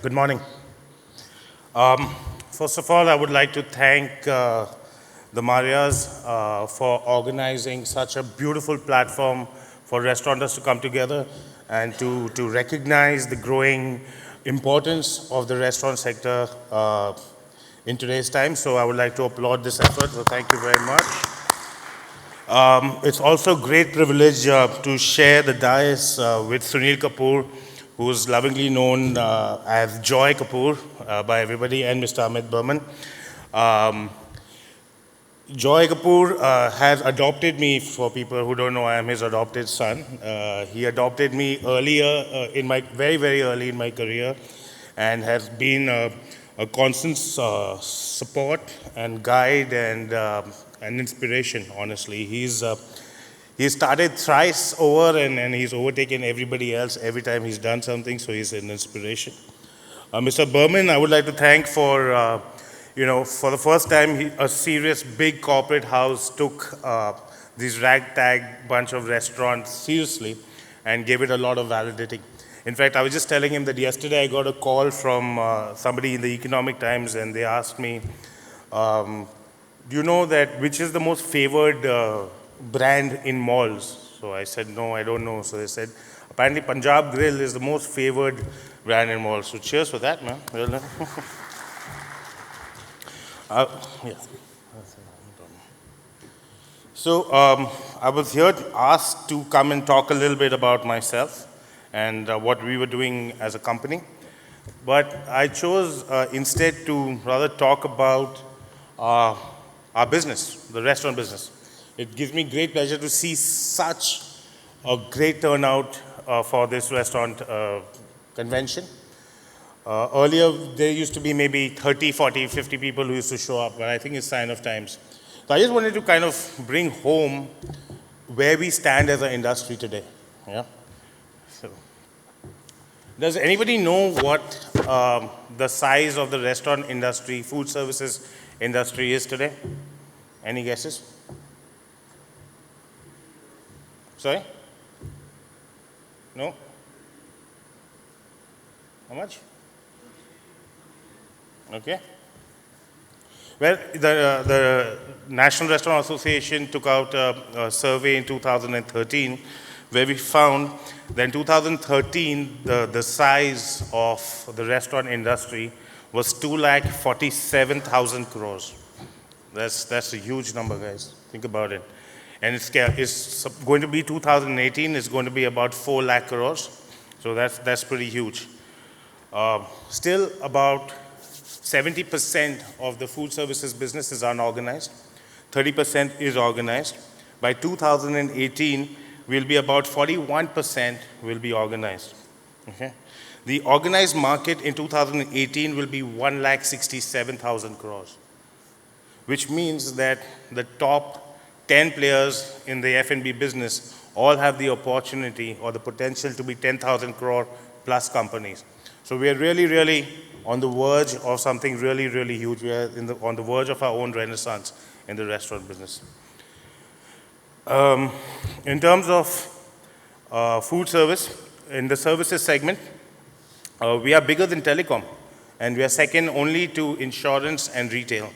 Good morning. First of all, I would like to thank the Marias for organizing such a beautiful platform for restaurateurs to come together and to recognize the growing importance of the restaurant sector in today's time. So I would like to applaud this effort. So thank you very much. It's also a great privilege to share the dais with Sunil Kapoor, who's lovingly known as Joy Kapoor by everybody, and Mr. Amit Burman. Um, Joy Kapoor has adopted me. For people who don't know, I am his adopted son. He adopted me earlier, in my very early in my career, and has been a constant support and guide and an inspiration. Honestly, he started thrice over, and he's overtaken everybody else every time he's done something. So he's an inspiration. Mr. Berman, I would like to thank for, for the first time, a serious big corporate house took these ragtag bunch of restaurants seriously and gave it a lot of validating. In fact, I was just telling him that yesterday I got a call from somebody in the Economic Times, and they asked me, do you know that which is the most favored brand in malls? So I said, no, I don't know. So they said, apparently Punjab Grill is the most favored brand in malls. So cheers for that, man. Well, yeah. So I was here asked to come and talk a little bit about myself and what we were doing as a company. But I chose instead to rather talk about our business, the restaurant business. It gives me great pleasure to see such a great turnout for this restaurant convention. Earlier, there used to be maybe 30, 40, 50 people who used to show up, but I think it's sign of times. So I just wanted to kind of bring home where we stand as an industry today. Yeah. So, does anybody know what the size of the restaurant industry, food services industry is today? Any guesses? Sorry? No? How much? Okay. Well, the National Restaurant Association took out a survey in 2013 where we found that in 2013, the size of the restaurant industry was 2,47,000 crores. That's a huge number, guys. Think about it. And it's going to be 2018, it's going to be about 4 lakh crores. So that's pretty huge. Still about 70% of the food services business is unorganized. 30% is organized. By 2018, will be about 41% will be organized. Okay? The organized market in 2018 will be 1,67,000 crores, which means that the top 10 players in the F&B business all have the opportunity or the potential to be 10,000 crore plus companies. So we are really on the verge of something really huge. We are on the verge of our own renaissance in the restaurant business. In terms of food service, in the services segment, we are bigger than telecom, and we are second only to insurance and retail.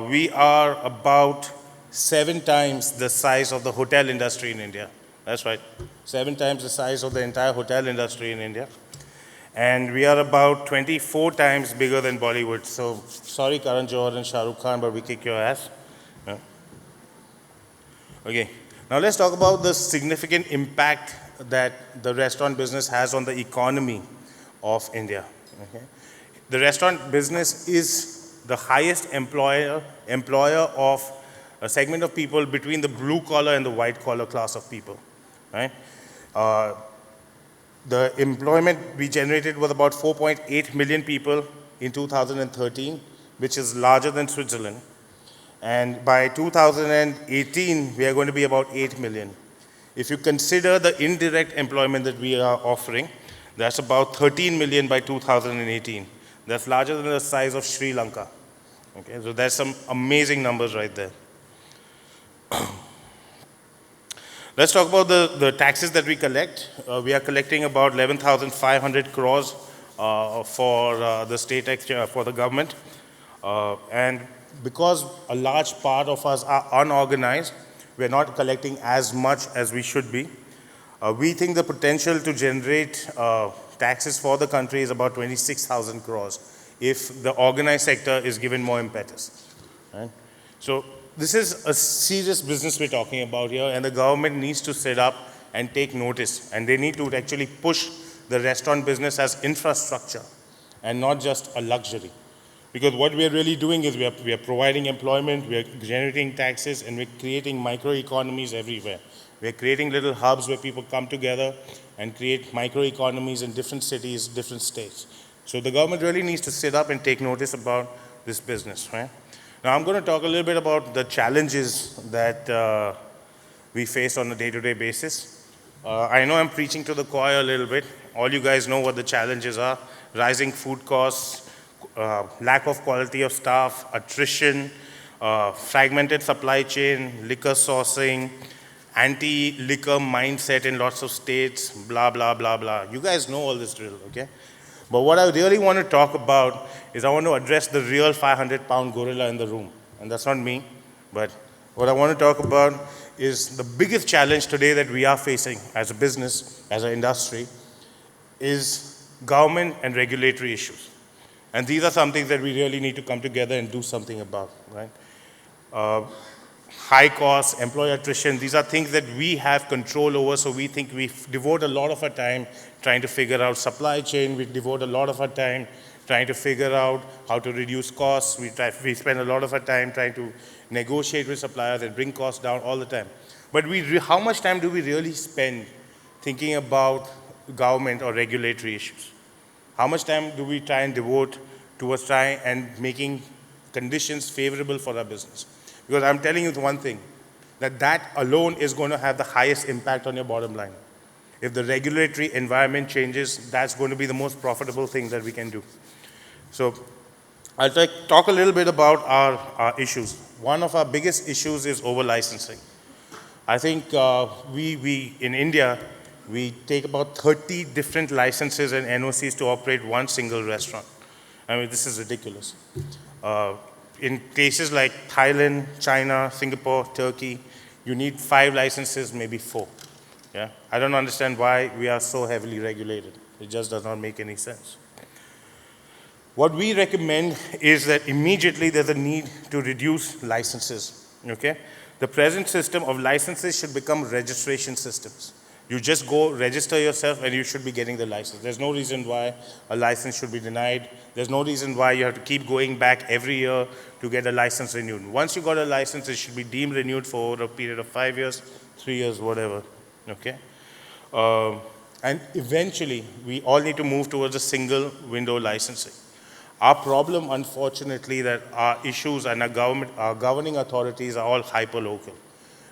We are about 7 times the size of the hotel industry in India. That's right, 7 times the size of the entire hotel industry in India. And we are about 24 times bigger than Bollywood. So, sorry Karan Johar and Shah Rukh Khan, but we kick your ass. Yeah. Okay, now let's talk about the significant impact that the restaurant business has on the economy of India. Okay. The restaurant business is the highest employer of a segment of people between the blue collar and the white collar class of people. Right? The employment we generated was about 4.8 million people in 2013, which is larger than Switzerland. And by 2018, we are going to be about 8 million. If you consider the indirect employment that we are offering, that's about 13 million by 2018. That's larger than the size of Sri Lanka. Okay, so there's some amazing numbers right there. Let's talk about the taxes that we collect. We are collecting about 11,500 crores for the for the government. And because a large part of us are unorganized, we're not collecting as much as we should be. We think the potential to generate taxes for the country is about 26,000 crores if the organized sector is given more impetus. Right? So this is a serious business we're talking about here, and the government needs to sit up and take notice, and they need to actually push the restaurant business as infrastructure and not just a luxury. Because what we are really doing is we are providing employment, we are generating taxes, and we're creating microeconomies everywhere. We're creating little hubs where people come together and create microeconomies in different cities, different states. So the government really needs to sit up and take notice about this business, right? Now I'm going to talk a little bit about the challenges that we face on a day-to-day basis. I know I'm preaching to the choir a little bit. All you guys know what the challenges are: rising food costs, lack of quality of staff, attrition, fragmented supply chain, liquor sourcing, anti-liquor mindset in lots of states, blah, blah, blah, blah. You guys know all this drill, okay? But what I really want to talk about is I want to address the real 500-pound gorilla in the room. And that's not me, but what I want to talk about is the biggest challenge today that we are facing as a business, as an industry, is government and regulatory issues. And these are some things that we really need to come together and do something about, right? High costs, employee attrition, these are things that we have control over, so we think we devote a lot of our time trying to figure out supply chain, we devote a lot of our time trying to figure out how to reduce costs, we spend a lot of our time trying to negotiate with suppliers and bring costs down all the time. But how much time do we really spend thinking about government or regulatory issues? How much time do we try and devote towards trying and making conditions favorable for our business? Because I'm telling you one thing, that alone is going to have the highest impact on your bottom line. If the regulatory environment changes, that's going to be the most profitable thing that we can do. So I'll talk a little bit about our issues. One of our biggest issues is over-licensing. I think we in India, we take about 30 different licenses and NOCs to operate one single restaurant. I mean, this is ridiculous. In places like Thailand, China, Singapore, Turkey, you need 5 licenses, maybe 4. Yeah? I don't understand why we are so heavily regulated. It just does not make any sense. What we recommend is that immediately there's a need to reduce licenses. Okay? The present system of licenses should become registration systems. You just go register yourself and you should be getting the license. There's no reason why a license should be denied. There's no reason why you have to keep going back every year to get a license renewed. Once you got a license, it should be deemed renewed for a period of 5 years, 3 years, whatever. Okay? And eventually, we all need to move towards a single window licensing. Our problem, unfortunately, that our issues and our governing authorities are all hyper-local.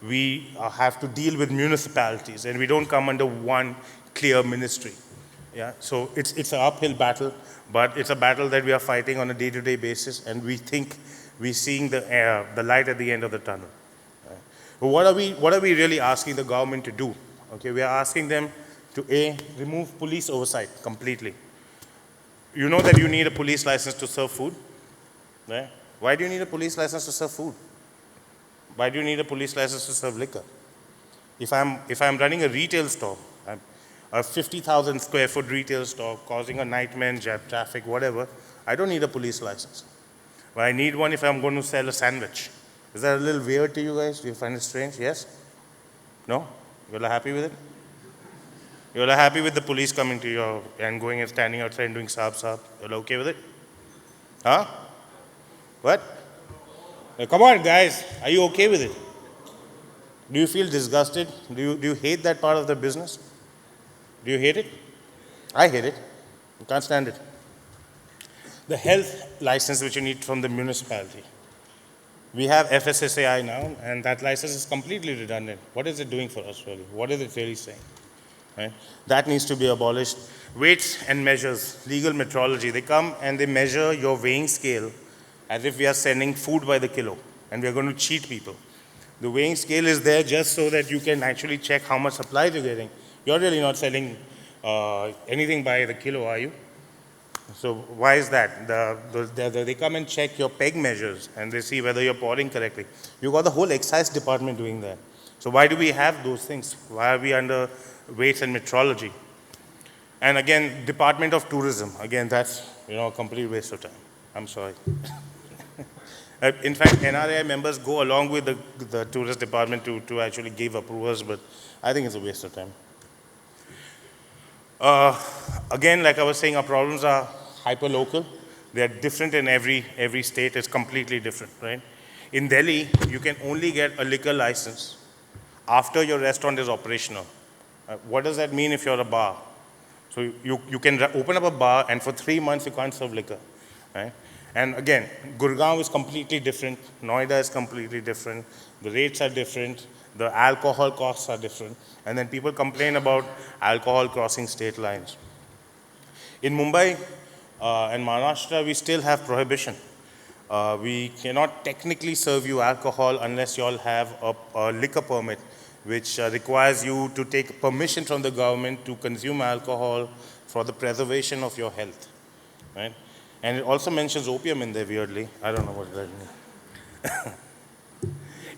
We have to deal with municipalities, and we don't come under one clear ministry. Yeah? So it's an uphill battle, but it's a battle that we are fighting on a day-to-day basis, and we think we're seeing the light at the end of the tunnel. Right? But what are we really asking the government to do? Okay, we are asking them to remove police oversight completely. You know that you need a police license to serve food, right? Why do you need a police license to serve food? Why do you need a police license to serve liquor? If I'm running a retail store, a 50,000 square foot retail store causing a nightmare, traffic, whatever, I don't need a police license. But I need one if I'm going to sell a sandwich. Is that a little weird to you guys? Do you find it strange? Yes? No? You all are happy with it? You all are happy with the police coming to you and going and standing outside and doing saab? You all okay with it? Huh? What? Come on, guys. Are you okay with it? Do you feel disgusted? Do you hate that part of the business? Do you hate it? I hate it. I can't stand it. The health license which you need from the municipality. We have FSSAI now, and that license is completely redundant. What is it doing for us, really? What is it really saying? Right? That needs to be abolished. Weights and measures, legal metrology. They come and they measure your weighing scale as if we are sending food by the kilo, and we are going to cheat people. The weighing scale is there just so that you can actually check how much supplies you're getting. You're really not selling anything by the kilo, are you? So why is that? They come and check your peg measures and they see whether you're pouring correctly. You got the whole excise department doing that. So why do we have those things? Why are we under weights and metrology? And again, Department of Tourism. Again, that's a complete waste of time. I'm sorry. In fact, NRI members go along with the tourist department to actually give approvals, but I think it's a waste of time. Again, like I was saying, our problems are hyper-local. They are different in every state. It's completely different, right? In Delhi, you can only get a liquor license after your restaurant is operational. What does that mean if you're a bar? So you can open up a bar, and for 3 months you can't serve liquor, right? And again, Gurgaon is completely different. Noida is completely different. The rates are different. The alcohol costs are different. And then people complain about alcohol crossing state lines. In Mumbai and Maharashtra, we still have prohibition. We cannot technically serve you alcohol unless you all have a liquor permit, which requires you to take permission from the government to consume alcohol for the preservation of your health, right? And it also mentions opium in there weirdly. I don't know what that means.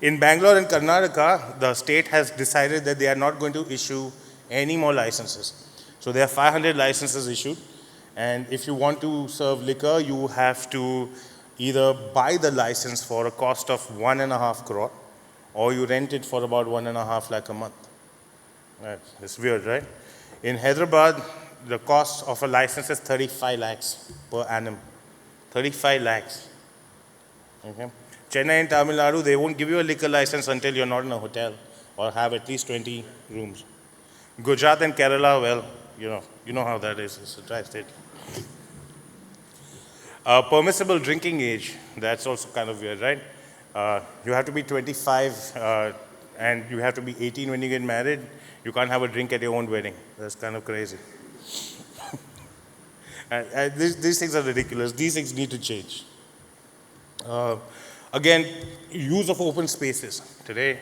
In Bangalore and Karnataka, the state has decided that they are not going to issue any more licenses. So there are 500 licenses issued. And if you want to serve liquor, you have to either buy the license for a cost of 1.5 crore, or you rent it for about 1.5 lakh a month. Right. It's weird, right? In Hyderabad, the cost of a license is 35 lakhs per annum. 35 lakhs. Okay. Chennai and Tamil Nadu, they won't give you a liquor license until you're not in a hotel or have at least 20 rooms. Gujarat and Kerala, well, you know how that is. It's a dry state. Permissible drinking age, that's also kind of weird, right? You have to be 25 and you have to be 18 when you get married. You can't have a drink at your own wedding. That's kind of crazy. These things are ridiculous. These things need to change. Again, use of open spaces. Today,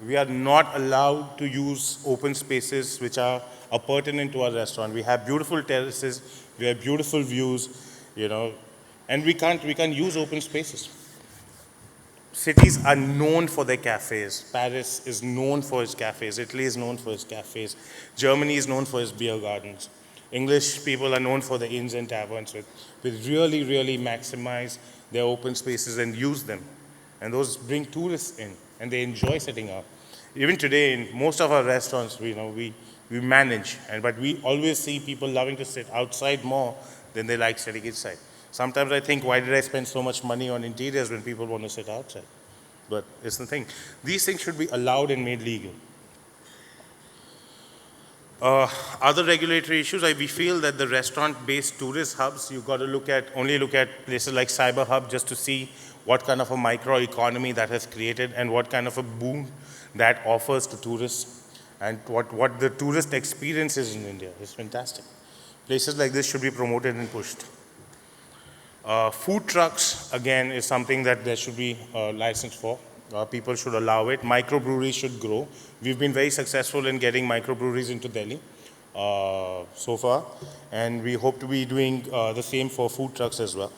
we are not allowed to use open spaces which are pertinent to our restaurant. We have beautiful terraces, we have beautiful views, and we can't use open spaces. Cities are known for their cafes. Paris is known for its cafes. Italy is known for its cafes. Germany is known for its beer gardens. English people are known for the inns and taverns, with really, really maximize their open spaces and use them. And those bring tourists in, and they enjoy sitting up. Even today, in most of our restaurants, we manage, but we always see people loving to sit outside more than they like sitting inside. Sometimes I think, why did I spend so much money on interiors when people want to sit outside? But it's the thing. These things should be allowed and made legal. Other regulatory issues, we feel that the restaurant-based tourist hubs, you've got to only look at places like Cyber Hub just to see what kind of a microeconomy that has created and what kind of a boom that offers to tourists and what the tourist experience is in India. It's fantastic. Places like this should be promoted and pushed. Food trucks, again, is something that there should be a license for. People should allow it. Microbreweries should grow. We've been very successful in getting microbreweries into Delhi so far, and we hope to be doing the same for food trucks as well.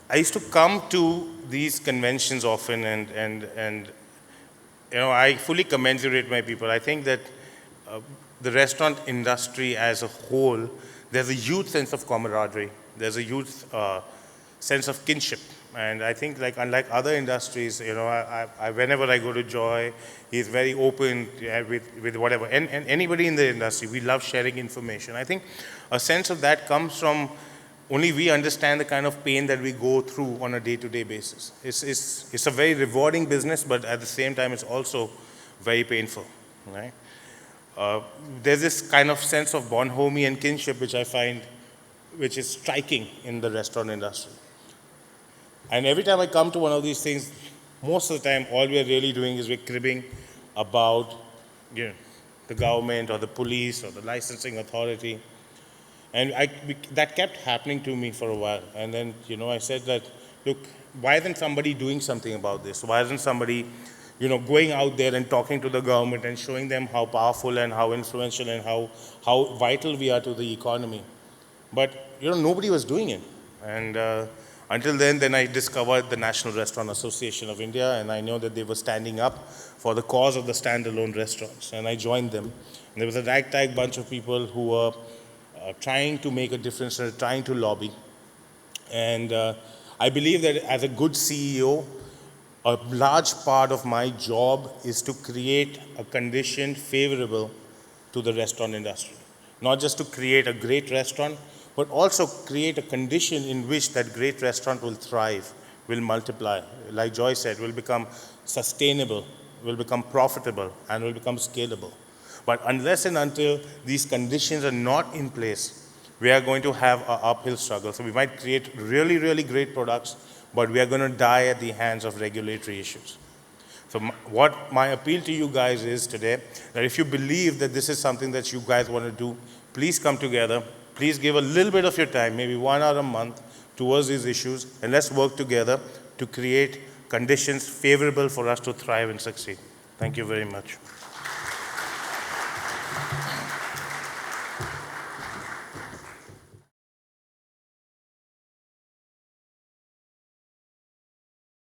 I used to come to these conventions often, and I fully commensurate my people. I think that the restaurant industry as a whole, there's a huge sense of camaraderie. There's a huge sense of kinship. And I think, unlike other industries, whenever I go to Joy, he's very open with whatever. And anybody in the industry, we love sharing information. I think a sense of that comes from only we understand the kind of pain that we go through on a day-to-day basis. It's a very rewarding business, but at the same time, it's also very painful, right? There's this kind of sense of bonhomie and kinship which I find, which is striking in the restaurant industry. And every time I come to one of these things, most of the time, all we're really doing is we're cribbing about the government or the police or the licensing authority. And that kept happening to me for a while. And then, I said that, look, why isn't somebody doing something about this? Why isn't somebody, going out there and talking to the government and showing them how powerful and how influential and how vital we are to the economy. But, nobody was doing it. And until then I discovered the National Restaurant Association of India, and I know that they were standing up for the cause of the standalone restaurants. And I joined them. And there was a ragtag bunch of people who were trying to make a difference and trying to lobby. And I believe that as a good CEO, a large part of my job is to create a condition favorable to the restaurant industry. Not just to create a great restaurant, but also create a condition in which that great restaurant will thrive, will multiply. Like Joy said, will become sustainable, will become profitable, and will become scalable. But unless and until these conditions are not in place, we are going to have an uphill struggle. So we might create really, really great products, but we are going to die at the hands of regulatory issues. So what my appeal to you guys is today, that if you believe that this is something that you guys want to do, please come together. Please give a little bit of your time, maybe 1 hour a month, towards these issues, and let's work together to create conditions favorable for us to thrive and succeed. Thank you very much.